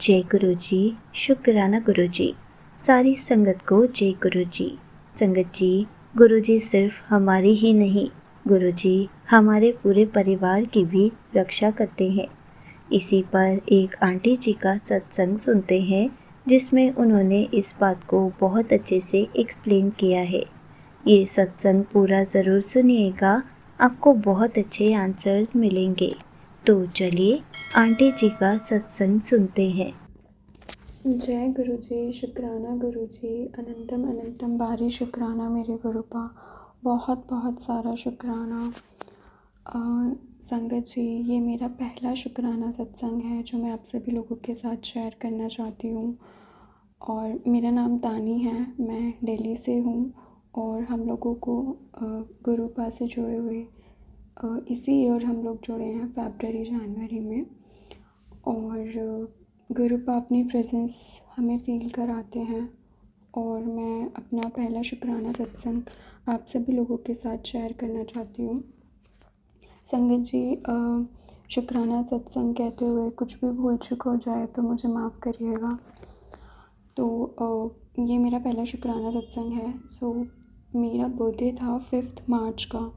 जय गुरु जी। शुक्राना गुरु जी। सारी संगत को जय गुरु जी। संगत जी, गुरु जी सिर्फ हमारी ही नहीं, गुरु जी हमारे पूरे परिवार की भी रक्षा करते हैं। इसी पर एक आंटी जी का सत्संग सुनते हैं जिसमें उन्होंने इस बात को बहुत अच्छे से एक्सप्लेन किया है। ये सत्संग पूरा ज़रूर सुनिएगा, आपको बहुत अच्छे आंसर्स मिलेंगे। तो चलिए आंटी जी का सत्संग सुनते हैं। जय गुरु जी। शुक्राना गुरु जी। अनंतम अनंतम बारी शुक्राना मेरे गुरुपा। बहुत बहुत सारा शुक्राना। संगत जी, ये मेरा पहला शुक्राना सत्संग है जो मैं आप सभी लोगों के साथ शेयर करना चाहती हूँ। और मेरा नाम तानी है, मैं दिल्ली से हूँ। और हम लोगों को गुरुपा से जुड़े हुए इसी ईयर हम लोग जुड़े हैं, फरवरी जनवरी में। और गुरुपा अपनी प्रेजेंस हमें फ़ील कराते हैं। और मैं अपना पहला शुक्राना सत्संग आप सभी लोगों के साथ शेयर करना चाहती हूँ। संगत जी, शुक्राना सत्संग कहते हुए कुछ भी भूल चूक हो जाए तो मुझे माफ़ करिएगा। तो ये मेरा पहला शुक्राना सत्संग है। मेरा बर्थडे था 5 मार्च का।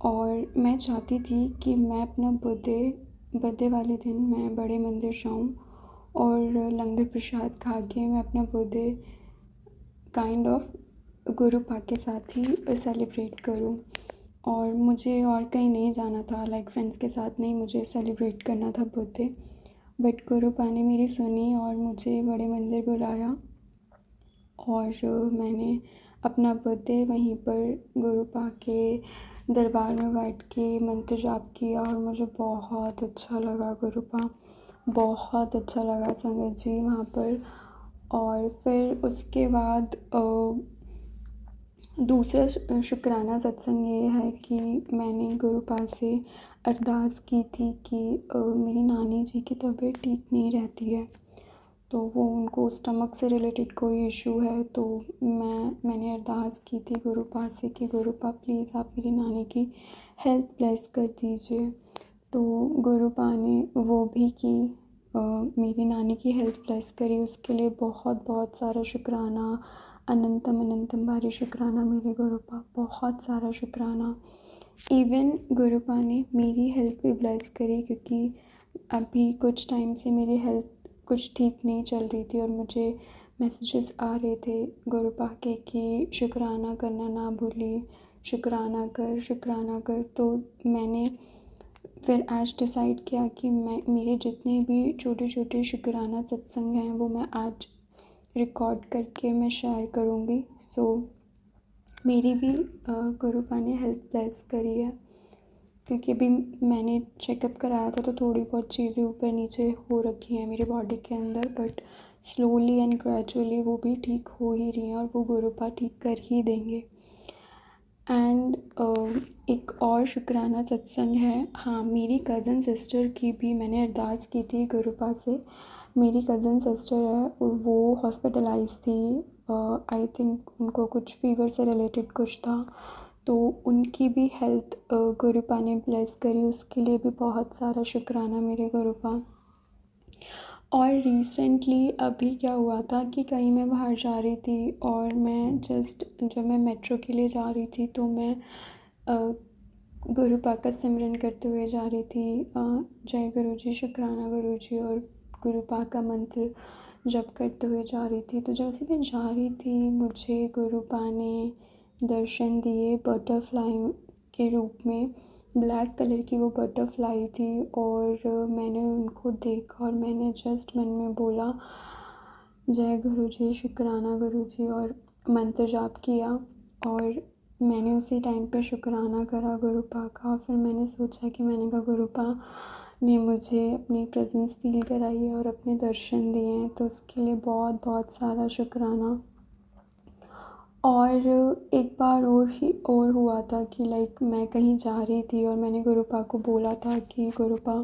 और मैं चाहती थी कि मैं अपना बर्थडे वाले दिन मैं बड़े मंदिर जाऊँ और लंगर प्रसाद खा के मैं अपना बर्थडे काइंड ऑफ गुरुपा के साथ ही सेलिब्रेट करूँ। और मुझे और कहीं नहीं जाना था, लाइक फ्रेंड्स के साथ नहीं, मुझे सेलिब्रेट करना था बर्थडे। बट गुरुपा ने मेरी सुनी और मुझे बड़े मंदिर बुलाया। और मैंने अपना बर्थडे वहीं पर गुरुपा के दरबार में बैठ के मंत्र जाप किया और मुझे बहुत अच्छा लगा गुरुपा, बहुत अच्छा लगा संगत जी वहाँ पर। और फिर उसके बाद दूसरा शुक्राना सत्संग ये है कि मैंने गुरुपा से अरदास की थी कि मेरी नानी जी की तबीयत ठीक नहीं रहती है, तो वो उनको स्टमक से रिलेटेड कोई इशू है। तो मैंने अरदास की थी गुरुपा से कि गुरुपा प्लीज़ आप मेरी नानी की हेल्थ ब्लेस कर दीजिए। तो गुरुपा ने वो भी की, मेरी नानी की हेल्थ ब्लेस करी। उसके लिए बहुत बहुत सारा शुक्राना, अनंतम अनंतम बारी शुक्राना मेरे गुरुपा, बहुत सारा शुक्राना। इवन गुरुपा ने मेरी हेल्थ भी ब्लेस करी क्योंकि अभी कुछ टाइम से मेरी हेल्थ कुछ ठीक नहीं चल रही थी और मुझे मैसेजेस आ रहे थे गुरुपा के कि शुक्राना करना ना भूलिए, शुक्राना कर शुक्राना कर। तो मैंने फिर आज डिसाइड किया कि मैं मेरे जितने भी छोटे छोटे शुक्राना सत्संग हैं वो मैं आज रिकॉर्ड करके मैं शेयर करूँगी। मेरी भी गुरुपा ने हेल्थ ब्लेस करी है क्योंकि अभी मैंने चेकअप कराया था तो थोड़ी बहुत चीज़ें ऊपर नीचे हो रखी हैं मेरी बॉडी के अंदर, बट स्लोली एंड ग्रेजुअली वो भी ठीक हो ही रही हैं और वो गुरुपा ठीक कर ही देंगे। एंड एक और शुक्राना सत्संग है, हाँ, मेरी कज़न सिस्टर की भी मैंने अरदास की थी गुरुपा से। मेरी कज़न सिस्टर है, वो हॉस्पिटलाइज थी, आई थिंक उनको कुछ फीवर से रिलेटेड कुछ था, तो उनकी भी हेल्थ गुरुपा ने ब्लेस करी। उसके लिए भी बहुत सारा शुक्राना मेरे गुरुपा। और रिसेंटली अभी क्या हुआ था कि कहीं मैं बाहर जा रही थी और मैं जब मैं मेट्रो के लिए जा रही थी तो मैं गुरुपा का सिमरन करते हुए जा रही थी, जय गुरु जी, शुक्राना गुरु जी, और गुरुपा का मंत्र जप करते हुए जा रही थी। तो जैसे मैं जा रही थी मुझे गुरुपा ने दर्शन दिए बटरफ्लाई के रूप में। ब्लैक कलर की वो बटरफ्लाई थी और मैंने उनको देखा और मैंने जस्ट मन में बोला जय गुरु जी, शुक्राना गुरु जी, और मंत्र जाप किया। और मैंने उसी टाइम पे शुक्राना करा गुरुपा का। फिर मैंने सोचा कि मैंने कहा गुरुपा ने मुझे अपनी प्रेजेंस फ़ील कराई है और अपने दर्शन दिए हैं, तो उसके लिए बहुत बहुत सारा शुक्राना। और एक बार और हुआ था कि लाइक मैं कहीं जा रही थी और मैंने गुरुपा को बोला था कि गुरुपा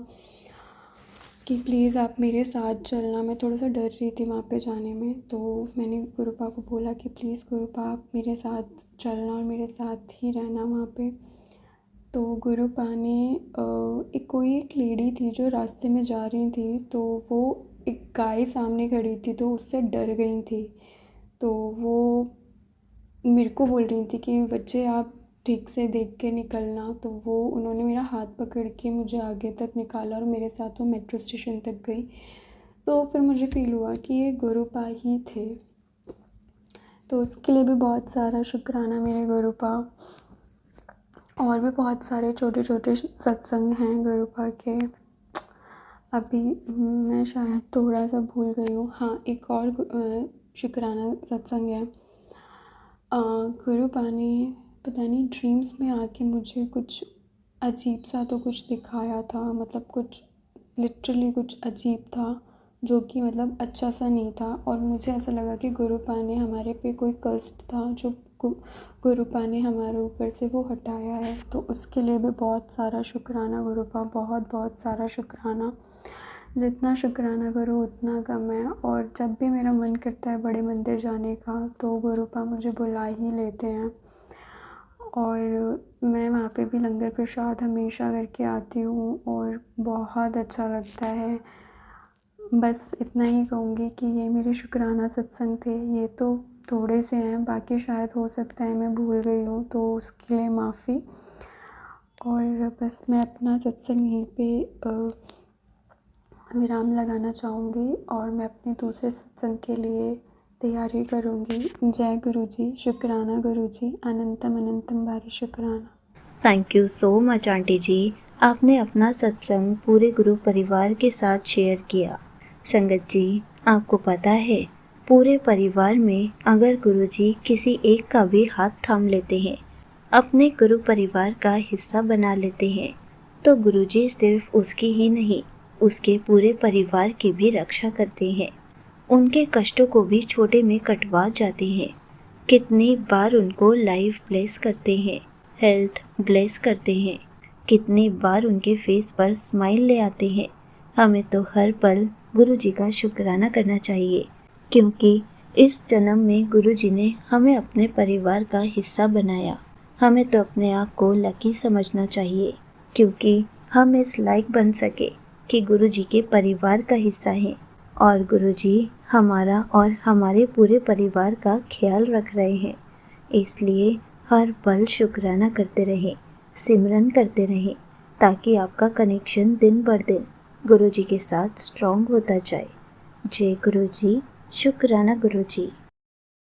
कि प्लीज़ आप मेरे साथ चलना। मैं थोड़ा सा डर रही थी वहाँ पे जाने में, तो मैंने गुरुपा को बोला कि प्लीज़ गुरुपा आप मेरे साथ चलना और मेरे साथ ही रहना वहाँ पे। तो गुरुपा ने एक लेडी थी जो रास्ते में जा रही थी, तो वो एक गाय सामने खड़ी थी तो उससे डर गई थी। तो वो मेरे को बोल रही थी कि बच्चे आप ठीक से देख के निकलना। तो वो उन्होंने मेरा हाथ पकड़ के मुझे आगे तक निकाला और मेरे साथ वो मेट्रो स्टेशन तक गई। तो फिर मुझे फ़ील हुआ कि ये गुरुपा ही थे। तो उसके लिए भी बहुत सारा शुक्राना मेरे गुरुपा। और भी बहुत सारे छोटे छोटे सत्संग हैं गुरुपा के। अभी मैं शायद थोड़ा सा भूल गई हूँ। हाँ, एक और शुक्राना सत्संग है। गुरुपा ने पता नहीं ड्रीम्स में आके मुझे कुछ अजीब सा तो कुछ दिखाया था, मतलब कुछ लिटरली कुछ अजीब था जो कि मतलब अच्छा सा नहीं था। और मुझे ऐसा लगा कि गुरुपा ने हमारे पे कोई कष्ट था जो गुरुपा ने हमारे ऊपर से वो हटाया है। तो उसके लिए भी बहुत सारा शुक्राना गुरुपा, बहुत बहुत सारा शुक्राना। जितना शुक्राना करो उतना कम है। और जब भी मेरा मन करता है बड़े मंदिर जाने का तो गुरुपा मुझे बुला ही लेते हैं। और मैं वहाँ पे भी लंगर प्रसाद हमेशा करके आती हूँ और बहुत अच्छा लगता है। बस इतना ही कहूँगी कि ये मेरे शुक्राना सत्संग थे। ये तो थोड़े से हैं, बाकी शायद हो सकता है मैं भूल गई हूँ, तो उसके लिए माफ़ी। और बस मैं अपना सत्संग यहीं पे विराम लगाना चाहूँगी और मैं अपने दूसरे सत्संग के लिए तैयारी करूँगी। जय गुरु जी, शुक्राना गुरु जी, अनंतम अनंतम बारी शुक्राना। Thank you so much aunty ji. आपने अपना सत्संग पूरे गुरु परिवार के साथ शेयर किया। संगत जी, आपको पता है, पूरे परिवार में अगर गुरुजी किसी एक का भी हाथ थाम लेते हैं, अपने गुरु परिवार का हिस्सा बना लेते हैं, तो गुरुजी सिर्फ उसकी ही नहीं, उसके पूरे परिवार की भी रक्षा करते हैं। उनके कष्टों को भी छोटे में कटवा जाते हैं। कितनी बार उनको लाइफ ब्लेस करते हैं, हेल्थ ब्लेस करते हैं, कितनी बार उनके फेस पर स्माइल ले आते हैं। हमें तो हर पल गुरुजी का शुक्राना करना चाहिए, क्योंकि इस जन्म में गुरुजी ने हमें अपने परिवार का हिस्सा बनाया। हमें तो अपने आप को लकी समझना चाहिए, क्योंकि हम इस लायक बन सके कि गुरुजी के परिवार का हिस्सा हैं और गुरुजी हमारा और हमारे पूरे परिवार का ख्याल रख रहे हैं। इसलिए हर पल शुक्राना करते रहें, सिमरन करते रहें, ताकि आपका कनेक्शन दिन बर दिन गुरुजी के साथ स्ट्रॉन्ग होता जाए। जय गुरुजी, शुक्राना गुरुजी।